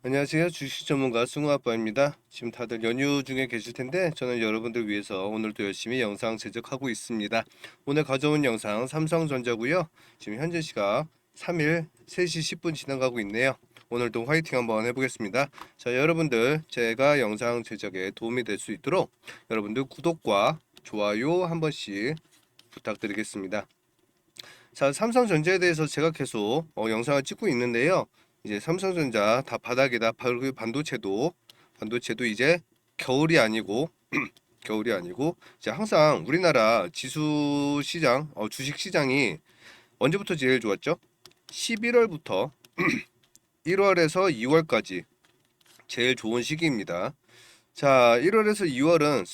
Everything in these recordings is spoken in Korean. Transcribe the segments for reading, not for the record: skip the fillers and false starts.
안녕하세요. 주식 전문가 승우 아빠입니다. 지금 다들 연휴 중에 계실 텐데 저는 여러분들 위해서 오늘도 열심히 영상 제작하고 있습니다. 오늘 가져온 영상 삼성전자고요. 지금 현재 시각 3일 3시 10분 지나가고 있네요. 오늘도 화이팅 한번 해보겠습니다. 자, 여러분들 제가 영상 제작에 도움이 될 수 있도록 여러분들 구독과 좋아요 한 번씩 부탁드리겠습니다. 자, 삼성전자에 대해서 제가 계속 영상을 찍고 있는데요. 이제 삼성전자 다 바닥이다. 그리고 반도체도 이제 겨울이 아니고 이제 항상 우리나라 지수 시장, 주식 시장이 언제부터 제일 좋았죠? 11월부터 1월에서 2월까지 제일 좋은 시기입니다. 자, 1월에서 2월은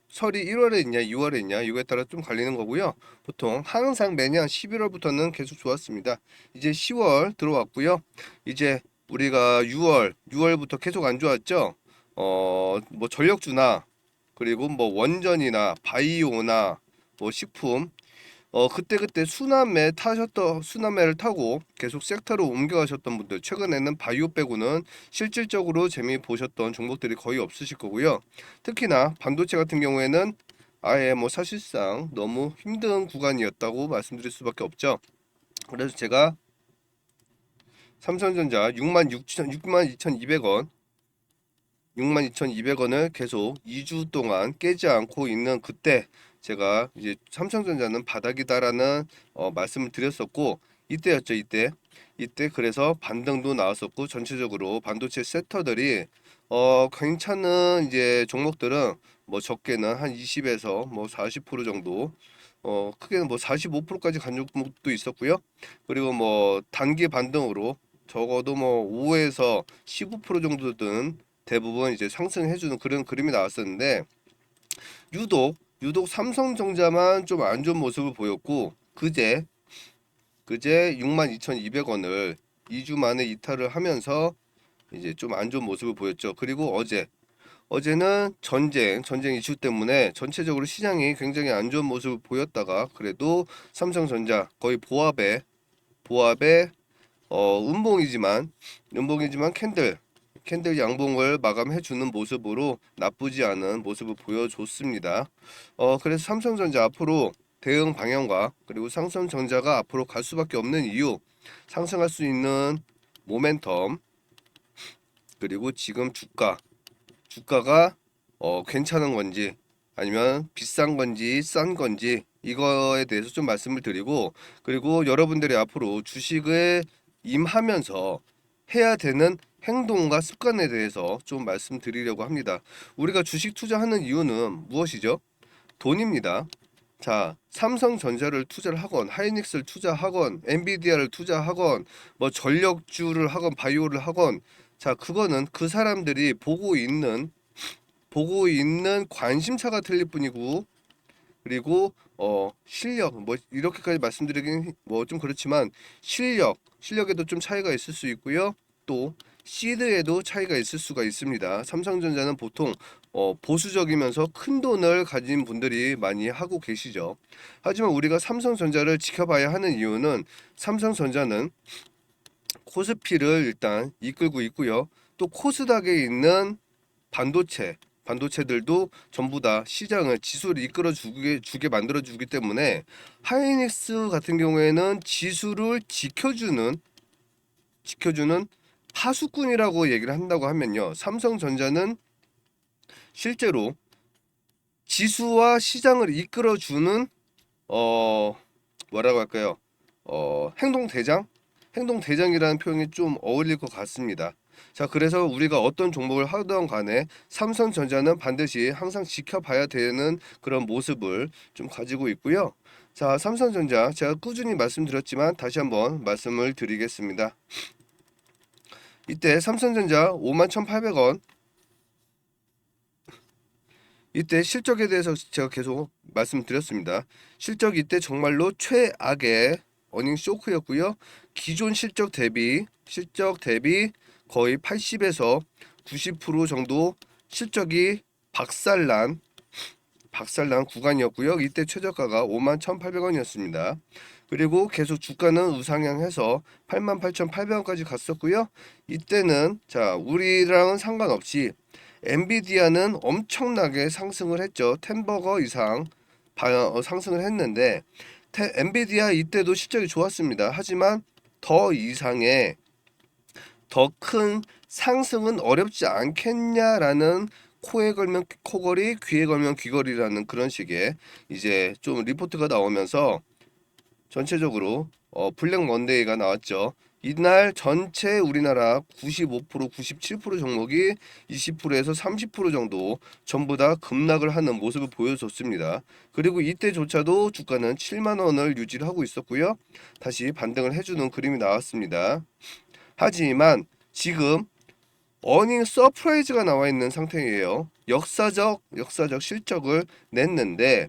설이 1월에 있냐 2월에 있냐 이거에 따라 좀 갈리는 거고요. 보통 항상 매년 11월부터는 계속 좋았습니다. 이제 10월 들어왔고요. 이제 우리가 6월부터 계속 안 좋았죠. 뭐 전력주나 그리고 뭐 원전이나 바이오나 뭐 식품 그때 순환매를 타고 계속 섹터로 옮겨가셨던 분들, 최근에는 바이오 빼고는 실질적으로 재미 보셨던 종목들이 거의 없으실 거고요. 특히나 반도체 같은 경우에는 아예 뭐 사실상 너무 힘든 구간이었다고 말씀드릴 수밖에 없죠. 그래서 제가 삼성전자 62,200원 62,200원을 계속 2주 동안 깨지 않고 있는 그때 제가 이제 삼성전자는 바닥이다라는 말씀을 드렸었고, 이때였죠. 이때 그래서 반등도 나왔었고, 전체적으로 반도체 섹터들이 괜찮은 이제 종목들은 뭐 적게는 한 20에서 뭐 40% 정도, 크게는 뭐 45%까지 간 종목도 있었고요. 그리고 뭐 단기 반등으로 적어도 뭐 5에서 15% 정도든 대부분 이제 상승해주는 그런 그림이 나왔었는데, 유독 삼성전자만 좀 안 좋은 모습을 보였고, 그제 62,200원을 2주 만에 이탈을 하면서 이제 좀 안 좋은 모습을 보였죠. 그리고 어제는 전쟁 이슈 때문에 전체적으로 시장이 굉장히 안 좋은 모습을 보였다가 그래도 삼성전자 거의 보합에 음봉이지만 캔들 양봉을 마감해 주는 모습으로 나쁘지 않은 모습을 보여줬습니다. 그래서 삼성전자 앞으로 대응 방향과 그리고 삼성전자가 앞으로 갈 수밖에 없는 이유, 상승할 수 있는 모멘텀, 그리고 지금 주가가 괜찮은 건지 아니면 비싼 건지 싼 건지 이거에 대해서 좀 말씀을 드리고, 그리고 여러분들이 앞으로 주식에 임하면서 해야 되는 행동과 습관에 대해서 좀 말씀드리려고 합니다. 우리가 주식 투자하는 이유는 무엇이죠? 돈입니다. 자, 삼성전자를 투자를 하건 하이닉스를 투자하건 엔비디아를 투자하건 뭐 전력주를 하건 바이오를 하건, 자, 그거는 그 사람들이 보고 있는 관심사가 틀릴 뿐이고, 그리고 실력 뭐 이렇게까지 말씀드리긴 뭐 좀 그렇지만 실력에도 좀 차이가 있을 수 있고요. 또 시드에도 차이가 있을 수가 있습니다. 삼성전자는 보통 보수적이면서 큰 돈을 가진 분들이 많이 하고 계시죠. 하지만 우리가 삼성전자를 지켜봐야 하는 이유는, 삼성전자는 코스피를 일단 이끌고 있고요. 또 코스닥에 있는 반도체들도 전부 다 시장을 지수를 이끌어 주게 만들어 주기 때문에, 하이닉스 같은 경우에는 지수를 지켜주는 파수꾼이라고 얘기를 한다고 하면요, 삼성전자는 실제로 지수와 시장을 이끌어 주는 어 뭐라고 할까요? 행동대장이라는 표현이 좀 어울릴 것 같습니다. 자, 그래서 우리가 어떤 종목을 하던 간에 삼성전자는 반드시 항상 지켜봐야 되는 그런 모습을 좀 가지고 있고요. 자, 삼성전자 제가 꾸준히 말씀드렸지만 다시 한번 말씀을 드리겠습니다. 이때 삼성전자 51,800원, 이때 실적에 대해서 제가 계속 말씀드렸습니다. 실적 이때 정말로 최악의 어닝 쇼크였고요. 기존 실적 대비 거의 80에서 90% 정도 실적이 박살난 구간이었고요. 이때 최저가가 51,800원이었습니다. 그리고 계속 주가는 우상향해서 88,800원까지 갔었고요. 이때는 자 우리랑은 상관없이 엔비디아는 엄청나게 상승을 했죠. 10버거 이상 상승을 했는데 엔비디아 이때도 실적이 좋았습니다. 하지만 더 이상의 더 큰 상승은 어렵지 않겠냐라는 코에 걸면 코걸이, 귀에 걸면 귀걸이라는 그런 식의 이제 좀 리포트가 나오면서 전체적으로 블랙 먼데이가 나왔죠. 이날 전체 우리나라 95%, 97% 종목이 20%에서 30% 정도 전부 다 급락을 하는 모습을 보여줬습니다. 그리고 이때조차도 주가는 7만 원을 유지를 하고 있었고요. 다시 반등을 해주는 그림이 나왔습니다. 하지만 지금 어닝 서프라이즈가 나와 있는 상태예요. 역사적 실적을 냈는데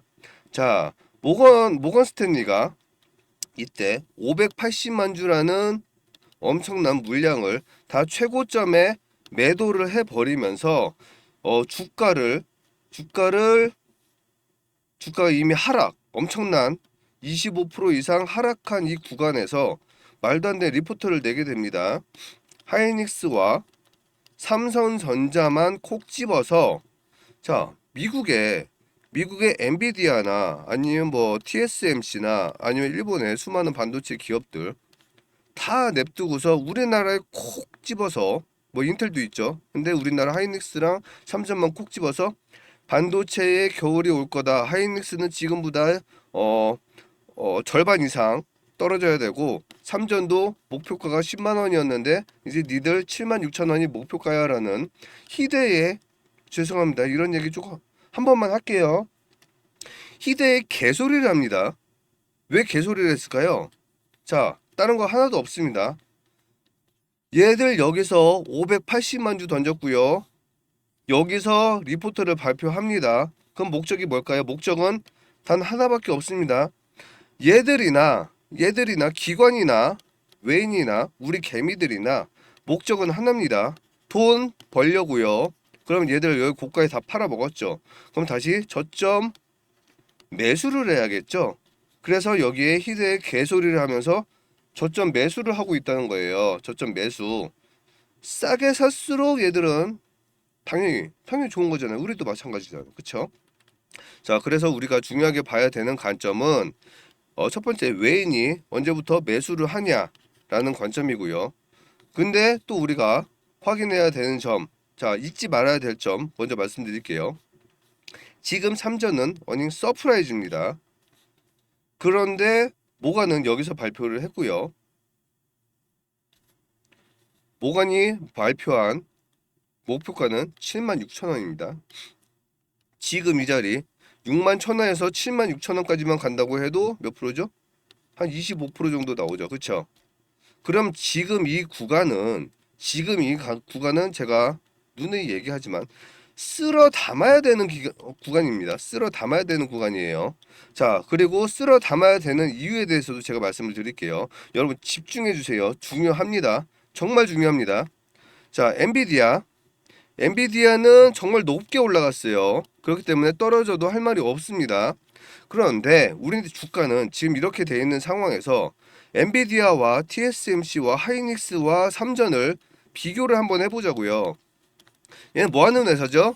자 모건 스탠리가 이때 580만 주라는 엄청난 물량을 다 최고점에 매도를 해버리면서 주가가 이미 하락 엄청난 25% 이상 하락한 이 구간에서 말도 안 되는 리포트를 내게 됩니다. 하이닉스와 삼성전자만 콕 집어서 자 미국의 엔비디아나 아니면 뭐 TSMC나 아니면 일본의 수많은 반도체 기업들 다 냅두고서 우리나라에 콕 집어서 뭐 인텔도 있죠. 근데 우리나라 하이닉스랑 삼성만 콕 집어서 반도체의 겨울이 올 거다. 하이닉스는 지금보다 절반 이상 떨어져야 되고 삼전도 목표가가 10만 원이었는데 이제 니들 7만 6천 원이 목표가야라는 희대의 죄송합니다. 이런 얘기 조금 한 번만 할게요. 희대의 개소리를 합니다. 왜 개소리를 했을까요? 자, 다른 거 하나도 없습니다. 얘들 여기서 580만 주 던졌고요. 여기서 리포트를 발표합니다. 그럼 목적이 뭘까요? 목적은 단 하나밖에 없습니다. 얘들이나 기관이나 외인이나 우리 개미들이나 목적은 하나입니다. 돈 벌려고요. 그럼 얘들 여기 고가에 다 팔아먹었죠. 그럼 다시 저점 매수를 해야겠죠. 그래서 여기에 희대의 개소리를 하면서 저점 매수를 하고 있다는 거예요. 저점 매수. 싸게 살수록 얘들은 당연히 좋은 거잖아요. 우리도 마찬가지잖아요. 그쵸? 자, 그래서 우리가 중요하게 봐야 되는 관점은 첫 번째 외인이 언제부터 매수를 하냐라는 관점이고요. 근데 또 우리가 확인해야 되는 점, 자 잊지 말아야 될 점 먼저 말씀드릴게요. 지금 삼전은 어닝 서프라이즈입니다. 그런데 모간은 여기서 발표를 했고요. 모간이 발표한 목표가는 76,000원입니다. 지금 이 자리 6만 1,000원에서 7만 6천원까지만 간다고 해도 몇 프로죠? 한 25% 정도 나오죠. 그쵸? 그럼 지금 이 구간은 제가 누누이 얘기하지만 쓸어 담아야 되는 구간입니다. 쓸어 담아야 되는 구간이에요. 자, 그리고 쓸어 담아야 되는 이유에 대해서도 제가 말씀을 드릴게요. 여러분 집중해 주세요. 중요합니다. 정말 중요합니다. 자, 엔비디아는 정말 높게 올라갔어요. 그렇기 때문에 떨어져도 할 말이 없습니다. 그런데 우리 주가는 지금 이렇게 돼 있는 상황에서 엔비디아와 TSMC와 하이닉스와 삼전을 비교를 한번 해보자고요. 얘는 뭐 하는 회사죠?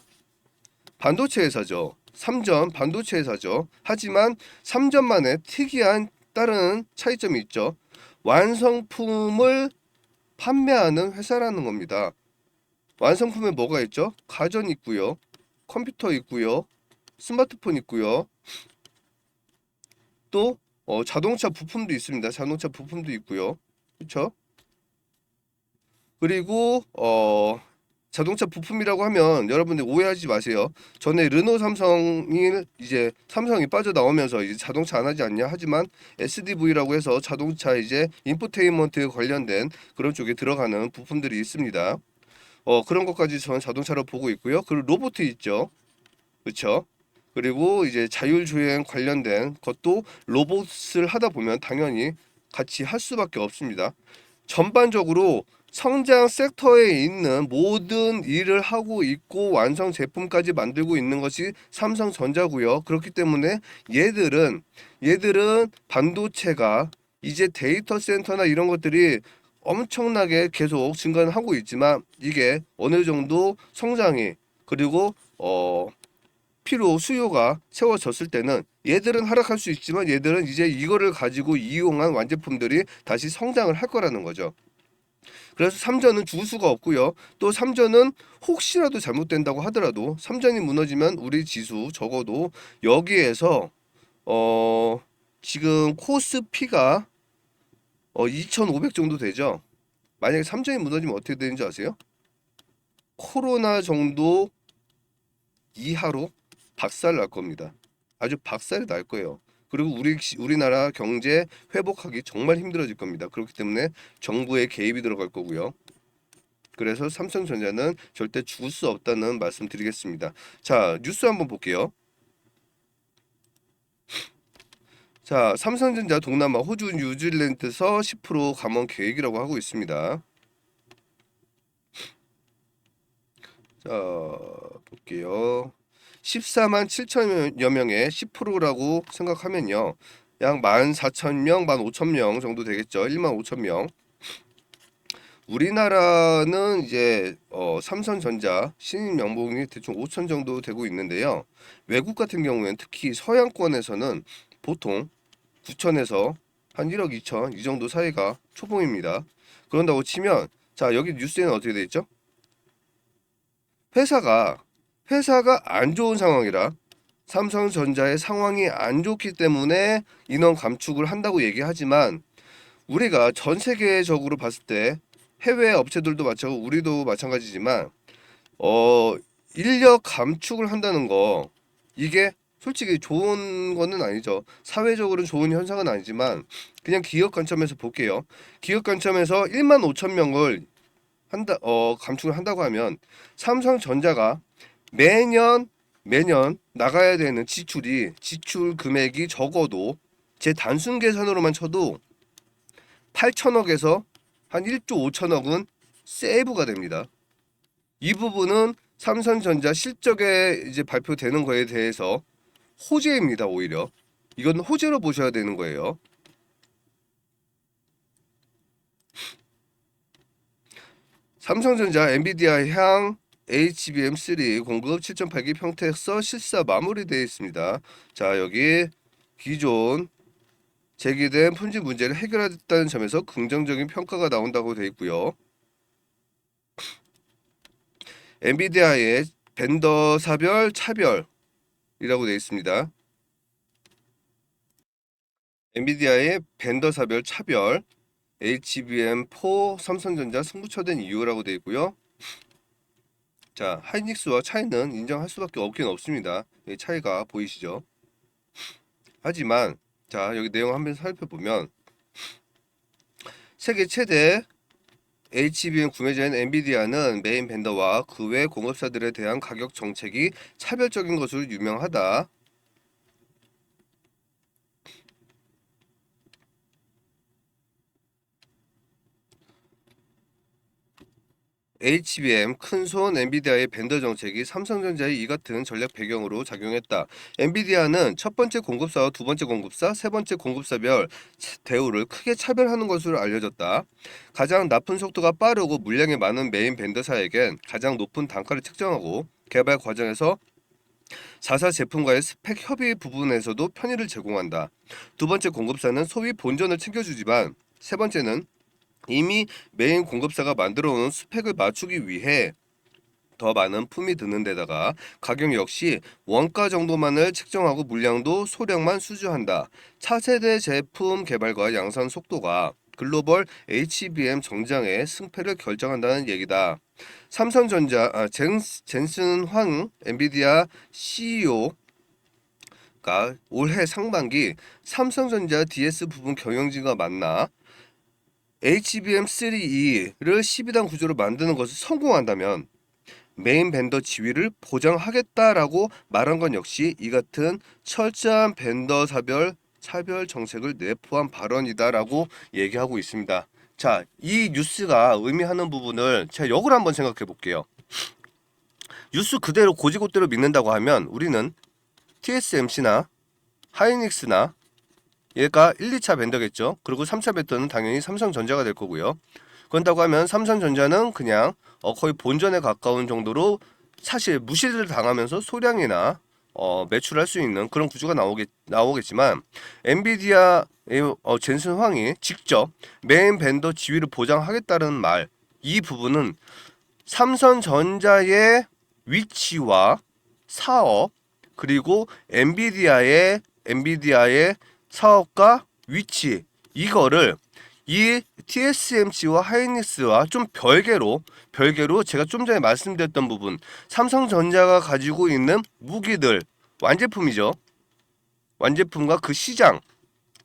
반도체 회사죠. 삼전 반도체 회사죠. 하지만 삼전만의 특이한 다른 차이점이 있죠. 완성품을 판매하는 회사라는 겁니다. 완성품에 뭐가 있죠? 가전 있고요. 컴퓨터 있고요. 스마트폰 있고요. 또 자동차 부품도 있습니다. 자동차 부품도 있고요. 그렇죠? 그리고 자동차 부품이라고 하면 여러분들 오해하지 마세요. 전에 르노 삼성이 빠져나오면서 이제 자동차 안 하지 않냐 하지만 SDV라고 해서 자동차 이제 인포테인먼트 관련된 그런 쪽에 들어가는 부품들이 있습니다. 그런 것까지 저는 자동차로 보고 있고요. 그리고 로봇 있죠. 그렇죠? 그리고 이제 자율주행 관련된 것도 로봇을 하다 보면 당연히 같이 할 수밖에 없습니다. 전반적으로 성장 섹터에 있는 모든 일을 하고 있고 완성 제품까지 만들고 있는 것이 삼성전자고요. 그렇기 때문에 얘들은 반도체가 이제 데이터 센터나 이런 것들이 엄청나게 계속 증가는 하고 있지만 이게 어느 정도 성장이 그리고 필요 수요가 채워졌을 때는 얘들은 하락할 수 있지만 얘들은 이제 이거를 가지고 이용한 완제품들이 다시 성장을 할 거라는 거죠. 그래서 삼전은 죽을 수가 없고요. 또 삼전은 혹시라도 잘못된다고 하더라도 삼전이 무너지면 우리 지수 적어도 여기에서 어 지금 코스피가 2,500 정도 되죠. 만약에 삼전이 무너지면 어떻게 되는지 아세요? 코로나 정도 이하로 박살 날 겁니다. 아주 박살이 날 거예요. 그리고 우리나라 경제 회복하기 정말 힘들어질 겁니다. 그렇기 때문에 정부의 개입이 들어갈 거고요. 그래서 삼성전자는 절대 죽을 수 없다는 말씀 드리겠습니다. 자, 뉴스 한번 볼게요. 자, 삼성전자 동남아 호주 뉴질랜드에서 10% 감원 계획이라고 하고 있습니다. 자, 볼게요. 14만 7천여 명의 10%라고 생각하면요. 약 14,000명, 15,000명 정도 되겠죠. 1만 5천 명. 우리나라는 이제 삼성전자 신임 연봉이 대충 5천 정도 되고 있는데요. 외국 같은 경우에는 특히 서양권에서는 보통 9천에서 한 1억 2천 이 정도 사이가 초봉입니다. 그런다고 치면 자 여기 뉴스에는 어떻게 돼 있죠? 회사가 안 좋은 상황이라 삼성전자의 상황이 안 좋기 때문에 인원 감축을 한다고 얘기하지만 우리가 전 세계적으로 봤을 때 해외 업체들도 마찬가지고 우리도 마찬가지지만 인력 감축을 한다는 거 이게 솔직히 좋은 거는 아니죠. 사회적으로는 좋은 현상은 아니지만 그냥 기업 관점에서 볼게요. 기업 관점에서 1만 5천 명을 감축을 한다고 하면 삼성전자가 매년 나가야 되는 지출 금액이 적어도 제 단순 계산으로만 쳐도 8천억에서 한 1조 5천억은 세이브가 됩니다. 이 부분은 삼성전자 실적에 이제 발표되는 거에 대해서 호재입니다. 오히려 이건 호재로 보셔야 되는 거예요. 삼성전자 엔비디아 향 HBM3 공급 7.8기 평택서 실사 마무리되어 있습니다. 자 여기 기존 제기된 품질 문제를 해결했다는 점에서 긍정적인 평가가 나온다고 되어 있고요. 엔비디아의 벤더 사별 차별이라고 되어 있습니다. 엔비디아의 벤더 사별 차별 HBM4 삼성전자 승부처된 이유라고 되어 있고요. 자 하이닉스와 차이는 인정할 수밖에 없긴 없습니다. 이 차이가 보이시죠? 하지만 자 여기 내용 한번 살펴보면 세계 최대 HBM 구매자인 엔비디아는 메인 벤더와 그 외 공급사들에 대한 가격 정책이 차별적인 것으로 유명하다. HBM 큰손 엔비디아의 벤더 정책이 삼성전자의 이 같은 전략 배경으로 작용했다. 엔비디아는 첫 번째 공급사와 두 번째 공급사, 세 번째 공급사별 대우를 크게 차별하는 것으로 알려졌다. 가장 나쁜 속도가 빠르고 물량이 많은 메인 벤더사에겐 가장 높은 단가를 책정하고 개발 과정에서 4사 제품과의 스펙 협의 부분에서도 편의를 제공한다. 두 번째 공급사는 소위 본전을 챙겨주지만 세 번째는 이미 메인 공급사가 만들어 놓은 스펙을 맞추기 위해 더 많은 품이 드는 데다가 가격 역시 원가 정도만을 책정하고 물량도 소량만 수주한다. 차세대 제품 개발과 양산 속도가 글로벌 HBM 정장의 승패를 결정한다는 얘기다. 삼성전자 젠슨 황 엔비디아 CEO가 올해 상반기 삼성전자 DS 부분 경영진과 만나 HBM3E를 12단 구조로 만드는 것을 성공한다면 메인 벤더 지위를 보장하겠다라고 말한 건 역시 이 같은 철저한 벤더 차별 정책을 내포한 발언이다라고 얘기하고 있습니다. 자, 이 뉴스가 의미하는 부분을 제가 역으로 한번 생각해 볼게요. 뉴스 그대로 고지고대로 믿는다고 하면 우리는 TSMC나 하이닉스나 얘가 1, 2차 벤더겠죠. 그리고 3차 벤더는 당연히 삼성전자가 될 거고요. 그런다고 하면 삼성전자는 그냥 거의 본전에 가까운 정도로 사실 무시를 당하면서 소량이나 매출할 수 있는 그런 구조가 나오겠지만 엔비디아의 젠슨 황이 직접 메인 벤더 지위를 보장하겠다는 말, 이 부분은 삼성전자의 위치와 사업, 그리고 엔비디아의 사업과 위치, 이거를 이 TSMC와 하이닉스와 좀 별개로 제가 좀 전에 말씀드렸던 부분, 삼성전자가 가지고 있는 무기들, 완제품이죠. 완제품과 그 시장,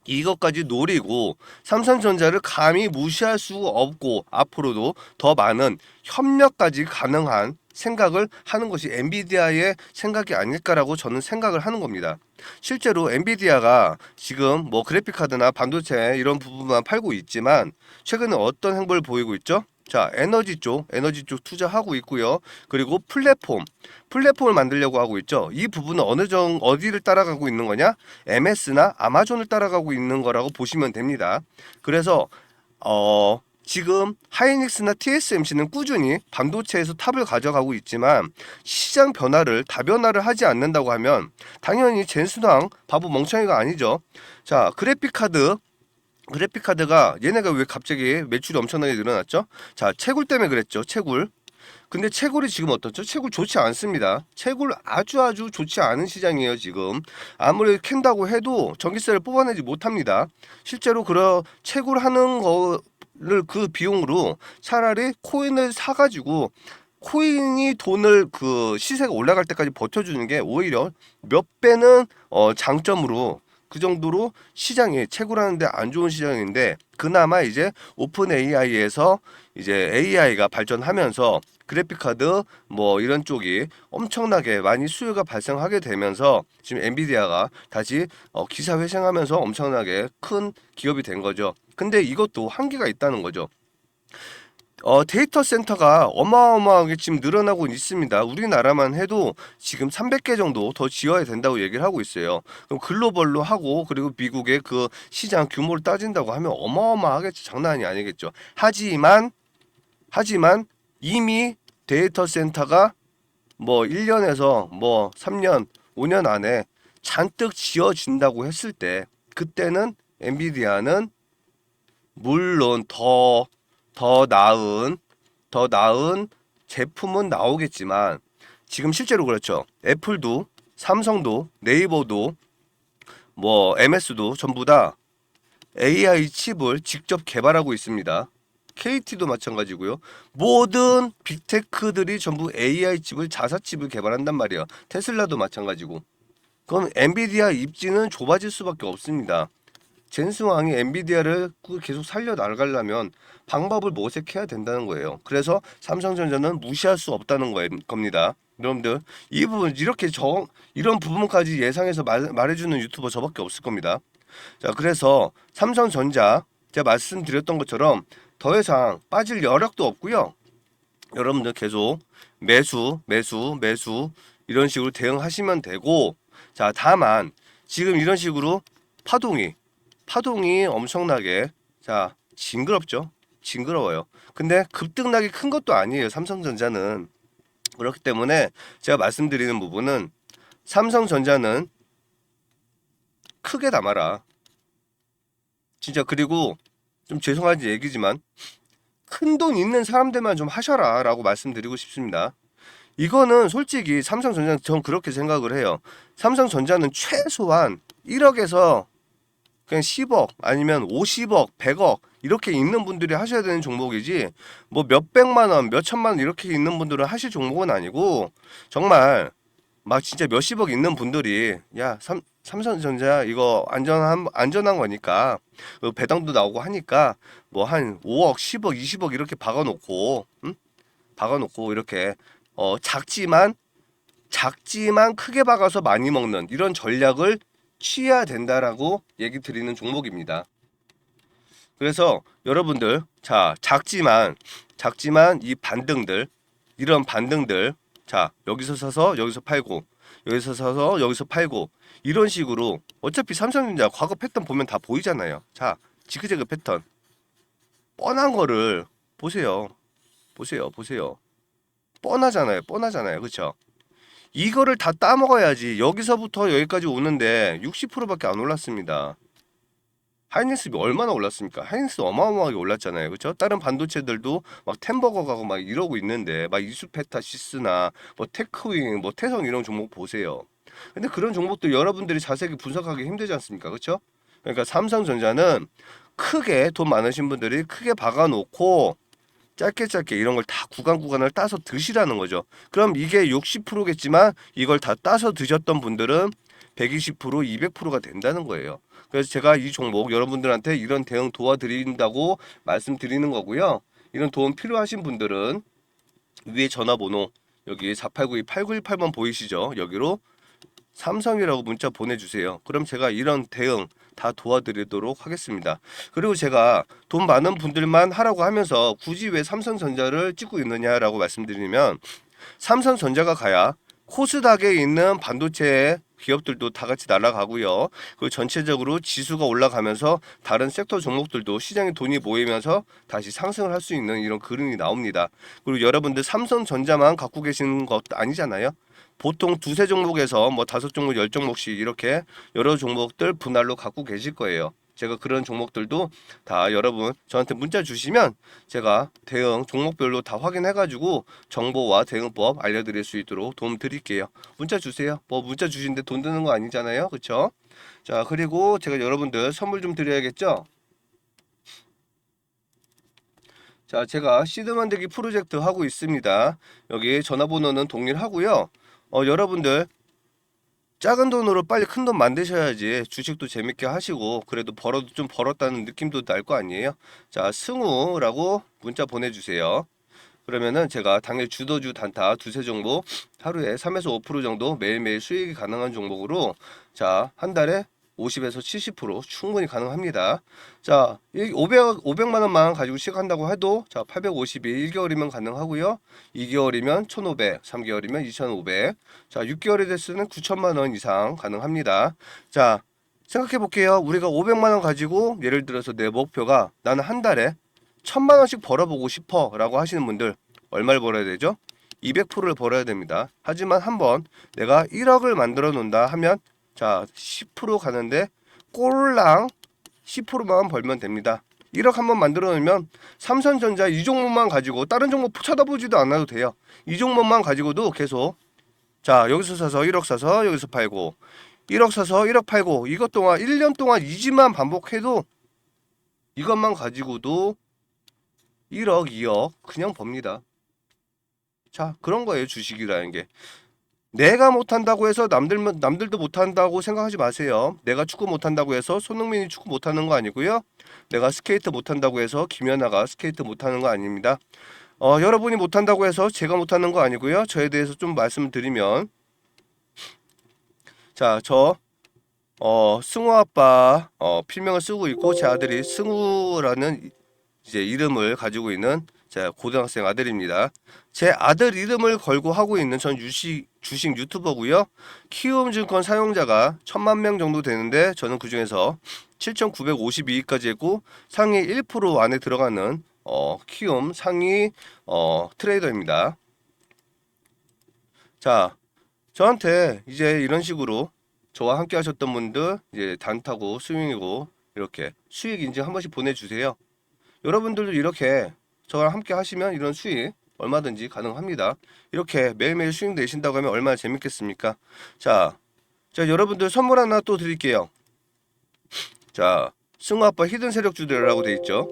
이것까지 노리고 삼성전자를 감히 무시할 수 없고 앞으로도 더 많은 협력까지 가능한 생각을 하는 것이 엔비디아의 생각이 아닐까라고 저는 생각을 하는 겁니다. 실제로 엔비디아가 지금 뭐 그래픽카드나 반도체 이런 부분만 팔고 있지만 최근에 어떤 행보를 보이고 있죠? 자, 에너지 쪽 투자하고 있고요. 그리고 플랫폼을 만들려고 하고 있죠. 이 부분은 어디를 따라가고 있는 거냐? MS나 아마존을 따라가고 있는 거라고 보시면 됩니다. 그래서 지금 하이닉스나 TSMC는 꾸준히 반도체에서 탑을 가져가고 있지만 시장 다변화를 하지 않는다고 하면 당연히 젠슨왕 바보 멍청이가 아니죠. 자, 그래픽카드가 얘네가 왜 갑자기 매출이 엄청나게 늘어났죠? 자, 채굴 때문에 그랬죠. 채굴. 근데 채굴이 지금 어떻죠? 채굴 좋지 않습니다. 채굴 아주 좋지 않은 시장이에요, 지금. 아무리 캔다고 해도 전기세를 뽑아내지 못합니다. 실제로 그런 채굴하는 거를 그 비용으로 차라리 코인을 사가지고 코인이 돈을 그 시세가 올라갈 때까지 버텨주는 게 오히려 몇 배는 장점으로 그 정도로 시장이 채굴하는데 안 좋은 시장인데 그나마 이제 오픈 AI에서 이제 AI가 발전하면서 그래픽카드 뭐 이런 쪽이 엄청나게 많이 수요가 발생하게 되면서 지금 엔비디아가 다시 기사회생하면서 엄청나게 큰 기업이 된 거죠. 근데 이것도 한계가 있다는 거죠. 데이터 센터가 어마어마하게 지금 늘어나고 있습니다. 우리나라만 해도 지금 300개 정도 더 지어야 된다고 얘기를 하고 있어요. 그럼 글로벌로 하고 그리고 미국의 그 시장 규모를 따진다고 하면 어마어마하겠죠. 장난이 아니겠죠. 하지만 이미 데이터 센터가 뭐 1년에서 뭐 3년, 5년 안에 잔뜩 지어진다고 했을 때 그때는 엔비디아는 물론 더 나은 제품은 나오겠지만 지금 실제로 그렇죠. 애플도 삼성도 네이버도 뭐 MS도 전부 다 AI 칩을 직접 개발하고 있습니다. KT도 마찬가지고요. 모든 빅테크들이 전부 AI 칩을 자사 칩을 개발한단 말이에요. 테슬라도 마찬가지고. 그럼 엔비디아 입지는 좁아질 수밖에 없습니다. 젠슨 왕이 엔비디아를 계속 살려 나가려면 방법을 모색해야 된다는 거예요. 그래서 삼성전자는 무시할 수 없다는 겁니다. 여러분들 이 부분 이런 부분까지 예상해서 말해주는 유튜버 저밖에 없을 겁니다. 자, 그래서 삼성전자 제가 말씀드렸던 것처럼 더 이상 빠질 여력도 없고요. 여러분들 계속 매수 이런 식으로 대응하시면 되고, 자, 다만 지금 이런 식으로 파동이 엄청나게 징그럽죠. 징그러워요. 근데 급등락이 큰 것도 아니에요. 삼성전자는. 그렇기 때문에 제가 말씀드리는 부분은 삼성전자는 크게 담아라. 진짜. 그리고 좀 죄송한 얘기지만 큰 돈 있는 사람들만 좀 하셔라 라고 말씀드리고 싶습니다. 이거는 솔직히 삼성전자는 전 그렇게 생각을 해요. 삼성전자는 최소한 1억에서 그냥 10억 아니면 50억, 100억 이렇게 있는 분들이 하셔야 되는 종목이지 뭐 몇백만 원, 몇천만 원 이렇게 있는 분들은 하실 종목은 아니고 정말 막 진짜 몇십억 있는 분들이 삼성전자 이거 안전한 거니까 배당도 나오고 하니까 뭐 한 5억, 10억, 20억 이렇게 박아놓고 이렇게 작지만 크게 박아서 많이 먹는 이런 전략을 취해야 된다라고 얘기 드리는 종목입니다. 그래서 여러분들 작지만 이 반등들 이런 반등들 여기서 사서 여기서 팔고 여기서 사서 여기서 팔고 이런 식으로 어차피 삼성전자 과거 패턴 보면 다 보이잖아요. 자, 지그재그 패턴 뻔한 거를 보세요. 보세요. 뻔하잖아요. 그쵸? 이거를 다 따먹어야지 여기서부터 여기까지 오는데 60%밖에 안 올랐습니다. 하이닉스 얼마나 올랐습니까? 하이닉스 어마어마하게 올랐잖아요. 그렇죠? 다른 반도체들도 막 템버거 가고 막 이러고 있는데 막 이수페타시스나 뭐 테크윙, 뭐 태성 이런 종목 보세요. 근데 그런 종목들 여러분들이 자세히 분석하기 힘들지 않습니까? 그렇죠? 그러니까 삼성전자는 크게 돈 많으신 분들이 크게 박아놓고 짧게 이런 걸 다 구간을 따서 드시라는 거죠. 그럼 이게 60%겠지만 이걸 다 따서 드셨던 분들은 120%, 200%가 된다는 거예요. 그래서 제가 이 종목 여러분들한테 이런 대응 도와드린다고 말씀드리는 거고요. 이런 도움 필요하신 분들은 위에 전화번호 여기 4892-8918번 보이시죠? 여기로 삼성이라고 문자 보내주세요. 그럼 제가 이런 대응 다 도와드리도록 하겠습니다. 그리고 제가 돈 많은 분들만 하라고 하면서 굳이 왜 삼성전자를 찍고 있느냐라고 말씀드리면 삼성전자가 가야 코스닥에 있는 반도체 기업들도 다 같이 날아가고요. 그리고 전체적으로 지수가 올라가면서 다른 섹터 종목들도 시장에 돈이 모이면서 다시 상승을 할 수 있는 이런 그림이 나옵니다. 그리고 여러분들 삼성전자만 갖고 계시는 것도 아니잖아요. 보통 두세 종목에서 뭐 다섯 종목, 열 종목씩 이렇게 여러 종목들 분할로 갖고 계실 거예요. 제가 그런 종목들도 다 여러분 저한테 문자 주시면 제가 대응 종목별로 다 확인해가지고 정보와 대응법 알려드릴 수 있도록 도움 드릴게요. 문자 주세요. 뭐 문자 주시는데 돈 드는 거 아니잖아요. 그쵸? 자, 그리고 제가 여러분들 선물 좀 드려야겠죠? 자, 제가 시드 만들기 프로젝트 하고 있습니다. 여기 전화번호는 동일하고요. 여러분들 작은 돈으로 빨리 큰 돈 만드셔야지 주식도 재밌게 하시고 그래도 벌어도 좀 벌었다는 느낌도 날 거 아니에요. 자, 승우라고 문자 보내주세요. 그러면은 제가 당일 주도주 단타 두세 종목 하루에 3에서 5% 정도 매일매일 수익이 가능한 종목으로 자, 한 달에 50에서 70% 충분히 가능합니다. 자, 500만 원만 가지고 시작한다고 해도 자, 850이 1개월이면 가능하고요. 2개월이면 1,500, 3개월이면 2,500. 자, 6개월이 됐으면 9천만 원 이상 가능합니다. 자, 생각해 볼게요. 우리가 500만 원 가지고 예를 들어서 내 목표가 나는 한 달에 1,000만 원씩 벌어보고 싶어라고 하시는 분들 얼마를 벌어야 되죠? 200%를 벌어야 됩니다. 하지만 한번 내가 1억을 만들어 놓는다 하면 자, 10% 가는데 꼴랑 10%만 벌면 됩니다. 1억 한번 만들어 놓으면 삼성전자 이 종목만 가지고 다른 종목 쳐다보지도 않아도 돼요. 이 종목만 가지고도 계속 자, 여기서 사서 1억 사서 여기서 팔고 1억 사서 1억 팔고 이것 동안 1년 동안 이 짓만 반복해도 이것만 가지고도 1억, 2억 그냥 법니다. 자, 그런 거예요. 주식이라는 게. 내가 못한다고 해서 남들도 못한다고 생각하지 마세요. 내가 축구 못한다고 해서 손흥민이 축구 못하는 거 아니고요. 내가 스케이트 못한다고 해서 김연아가 스케이트 못하는 거 아닙니다. 여러분이 못한다고 해서 제가 못하는 거 아니고요. 저에 대해서 좀 말씀드리면 자, 저 승우 아빠 필명을 쓰고 있고 제 아들이 승우라는 이제 이름을 가지고 있는 제 고등학생 아들입니다. 제 아들 이름을 걸고 하고 있는 전 주식 유튜버고요. 키움증권 사용자가 1,000만 명 정도 되는데 저는 그 중에서 7,952위까지 했고 상위 1% 안에 들어가는 키움 상위 트레이더입니다. 자, 저한테 이제 이런 식으로 저와 함께 하셨던 분들 이제 단타고 스윙이고 이렇게 수익 인증 한 번씩 보내주세요. 여러분들도 이렇게 저랑 함께 하시면 이런 수익 얼마든지 가능합니다. 이렇게 매일매일 수익 내신다고 하면 얼마나 재밌겠습니까? 자, 여러분들 선물 하나 또 드릴게요. 자, 승우 아빠 히든 세력주들이라고 돼 있죠.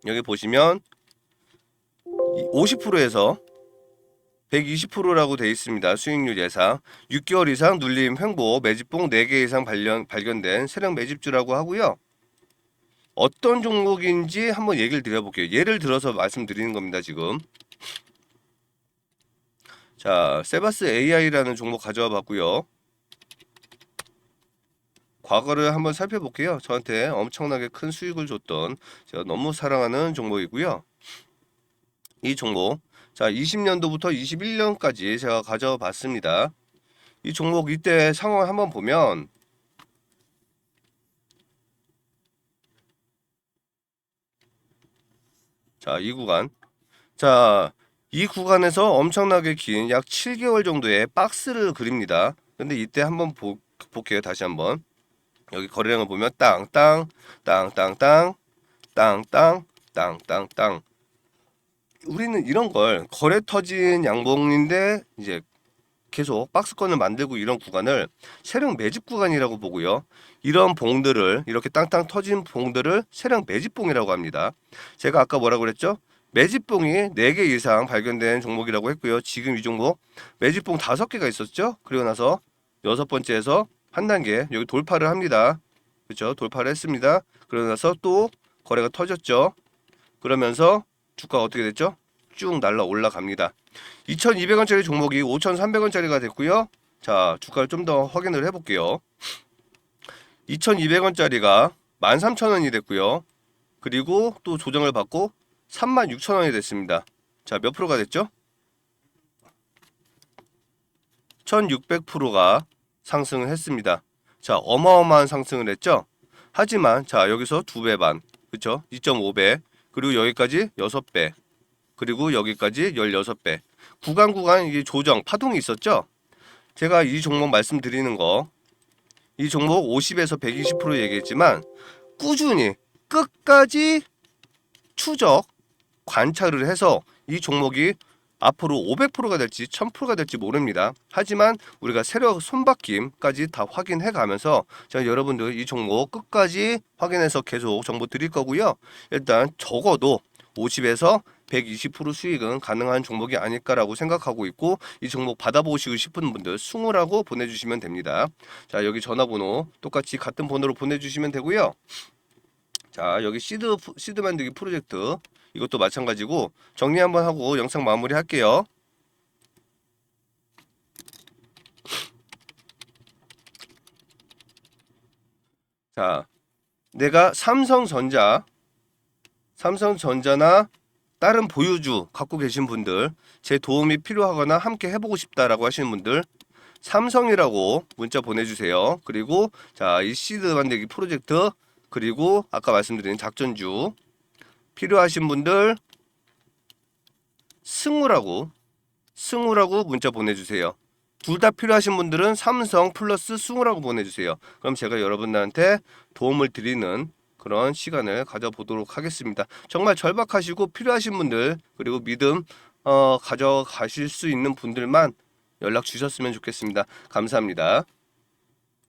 여기 보시면 50%에서 120%라고 돼 있습니다. 수익률 예상 6개월 이상 눌림 횡보 매집봉 4개 이상 발견된 세력 매집주라고 하고요. 어떤 종목인지 한번 얘기를 드려볼게요. 예를 들어서 말씀드리는 겁니다. 지금 자, 세바스 AI라는 종목 가져와 봤고요. 과거를 한번 살펴볼게요. 저한테 엄청나게 큰 수익을 줬던 제가 너무 사랑하는 종목이고요. 이 종목 자, 20년도부터 21년까지 제가 가져와 봤습니다. 이 종목 이때 상황을 한번 보면 자, 이 구간. 자, 이 구간에서 엄청나게 긴 약 7개월 정도의 박스를 그립니다. 근데 이때 한번 볼게요. 다시 한번. 여기 거래량을 보면 땅땅 땅땅땅 땅땅 땅땅땅. 우리는 이런 걸 거래 터진 양봉인데 이제 계속 박스권을 만들고 이런 구간을 세력 매집 구간이라고 보고요. 이런 봉들을 이렇게 땅땅 터진 봉들을 세력 매집봉이라고 합니다. 제가 아까 뭐라고 그랬죠? 매집봉이 4개 이상 발견된 종목이라고 했고요. 지금 이 종목 매집봉 5개가 있었죠. 그리고 나서 여섯 번째에서 한 단계 여기 돌파를 합니다. 그렇죠? 돌파를 했습니다. 그러고 나서 또 거래가 터졌죠. 그러면서 주가가 어떻게 됐죠? 쭉 날라 올라갑니다. 2,200원짜리 종목이 5,300원짜리가 됐고요. 자, 주가를 좀 더 확인을 해볼게요. 2,200원짜리가 13,000원이 됐고요. 그리고 또 조정을 받고 36,000원이 됐습니다. 자, 몇 프로가 됐죠? 1,600%가 상승을 했습니다. 자, 어마어마한 상승을 했죠? 하지만 자, 여기서 2배 반, 그쵸? 2.5배, 그리고 여기까지 6배, 그리고 여기까지 16배. 구간 이게 조정, 파동이 있었죠? 제가 이 종목 말씀드리는 거, 이 종목 50에서 120% 얘기했지만 꾸준히 끝까지 추적, 관찰을 해서 이 종목이 앞으로 500%가 될지 1000%가 될지 모릅니다. 하지만 우리가 세력 손바뀜까지 다 확인해 가면서 제가 여러분들 이 종목 끝까지 확인해서 계속 정보 드릴 거고요. 일단 적어도 50에서 120% 수익은 가능한 종목이 아닐까라고 생각하고 있고, 이 종목 받아보시고 싶은 분들 승우라고 보내주시면 됩니다. 자, 여기 전화번호 똑같이 같은 번호로 보내주시면 되고요. 자, 여기 시드 만들기 프로젝트 이것도 마찬가지고 정리 한번 하고 영상 마무리 할게요. 자, 내가 삼성전자나 다른 보유주 갖고 계신 분들, 제 도움이 필요하거나 함께 해보고 싶다라고 하시는 분들 삼성이라고 문자 보내주세요. 그리고 자, 이 시드 만들기 프로젝트, 그리고 아까 말씀드린 작전주 필요하신 분들 승우라고 문자 보내주세요. 둘 다 필요하신 분들은 삼성 플러스 승우라고 보내주세요. 그럼 제가 여러분들한테 도움을 드리는 그런 시간을 가져보도록 하겠습니다. 정말 절박하시고 필요하신 분들, 그리고 믿음 가져가실 수 있는 분들만 연락 주셨으면 좋겠습니다. 감사합니다.